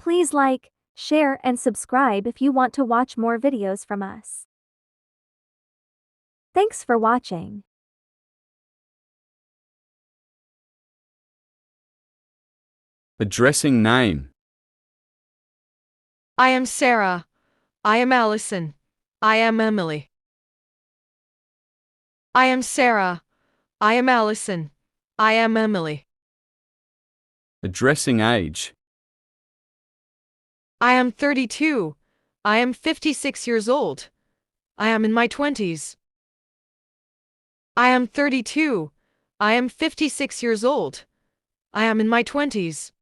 Please like, share and subscribe if you want to watch more videos from us. Thanks for watching. Addressing name. I am Sarah. I am Allison. I am Emily. I am Sarah. I am Allison. I am Emily. Addressing age. I am 32. I am 56 years old. I am in my 20s. I am 32. I am 56 years old. I am in my 20s.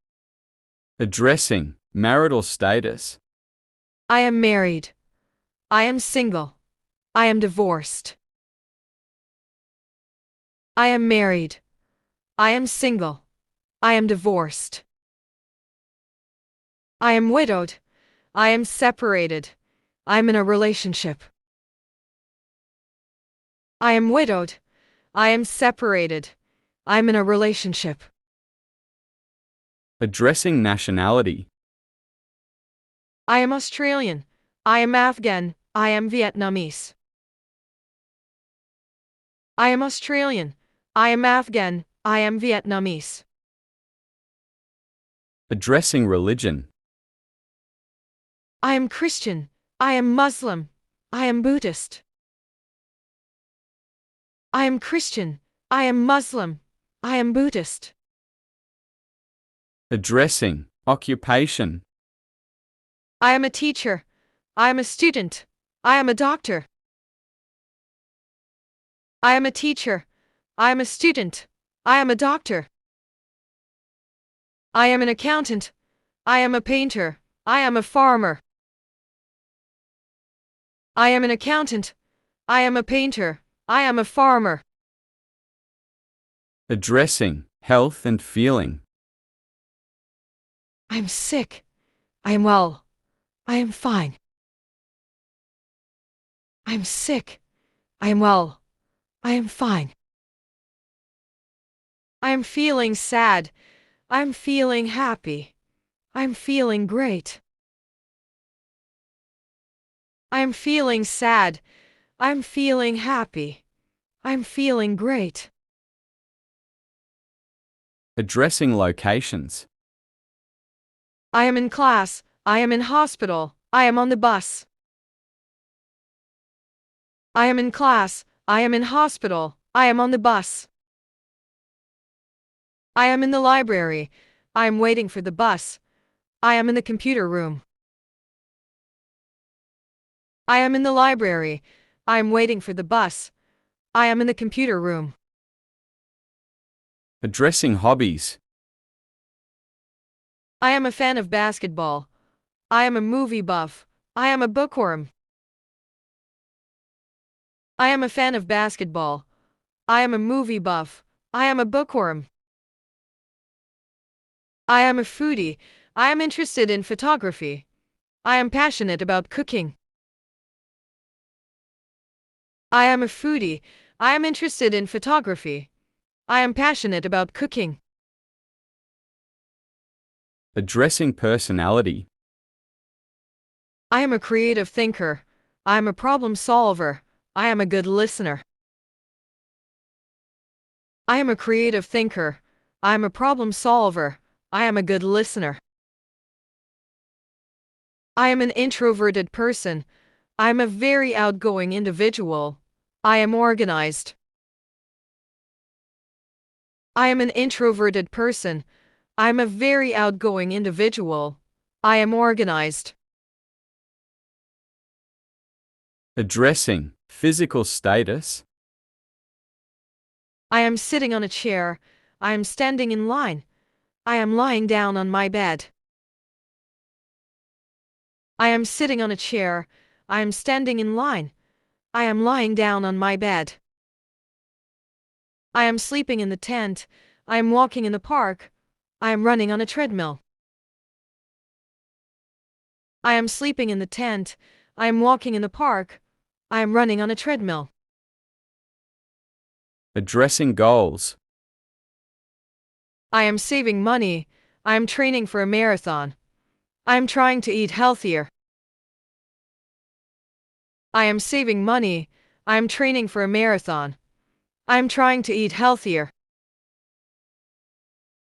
Addressing marital status. I am married. I am single. I am divorced. I am married. I am single. I am divorced. I am widowed. I am separated. I am in a relationship. I am widowed. I am separated. I am in a relationship. Addressing nationality. I am Australian. I am Afghan. I am Vietnamese. I am Australian. I am Afghan. I am Vietnamese. Addressing religion. I am Christian. I am Muslim. I am Buddhist. I am Christian. I am Muslim. I am Buddhist. Addressing occupation. I am a teacher. I am a student. I am a doctor. I am a teacher. I am a student. I am a doctor. I am an accountant. I am a painter. I am a farmer. I am an accountant. I am a painter. I am a farmer. Addressing health and feeling. I am sick. I am well. I am fine. I am sick. I am well. I am fine. I am feeling sad. I am feeling happy. I am feeling great. I am feeling sad. I am feeling happy. I am feeling great. Addressing locations. I am in class. I am in hospital. I am on the bus. I am in class. I am in hospital. I am on the bus. I am in the library. I am waiting for the bus. I am in the computer room. I am in the library. I am waiting for the bus. I am in the computer room. Addressing hobbies. I am a fan of basketball. I am a movie buff. I am a bookworm. I am a fan of basketball. I am a movie buff. I am a bookworm. I am a foodie. I am interested in photography. I am passionate about cooking. I am a foodie. I am interested in photography. I am passionate about cooking. Addressing personality. I am a creative thinker. I am a problem solver. I am a good listener. I am a creative thinker. I am a problem solver. I am a good listener. I am an introverted person. I am a very outgoing individual. I am organized. I am an introverted person. I am a very outgoing individual. I am organized. Addressing physical status. I am sitting on a chair. I am standing in line. I am lying down on my bed. I am sitting on a chair. I am standing in line. I am lying down on my bed. I am sleeping in the tent. I am walking in the park. I am running on a treadmill. I am sleeping in the tent. I am walking in the park. I am running on a treadmill. Addressing goals. I am saving money. I am training for a marathon. I'm trying to eat healthier. I am saving money. I'm training for a marathon. I'm trying to eat healthier.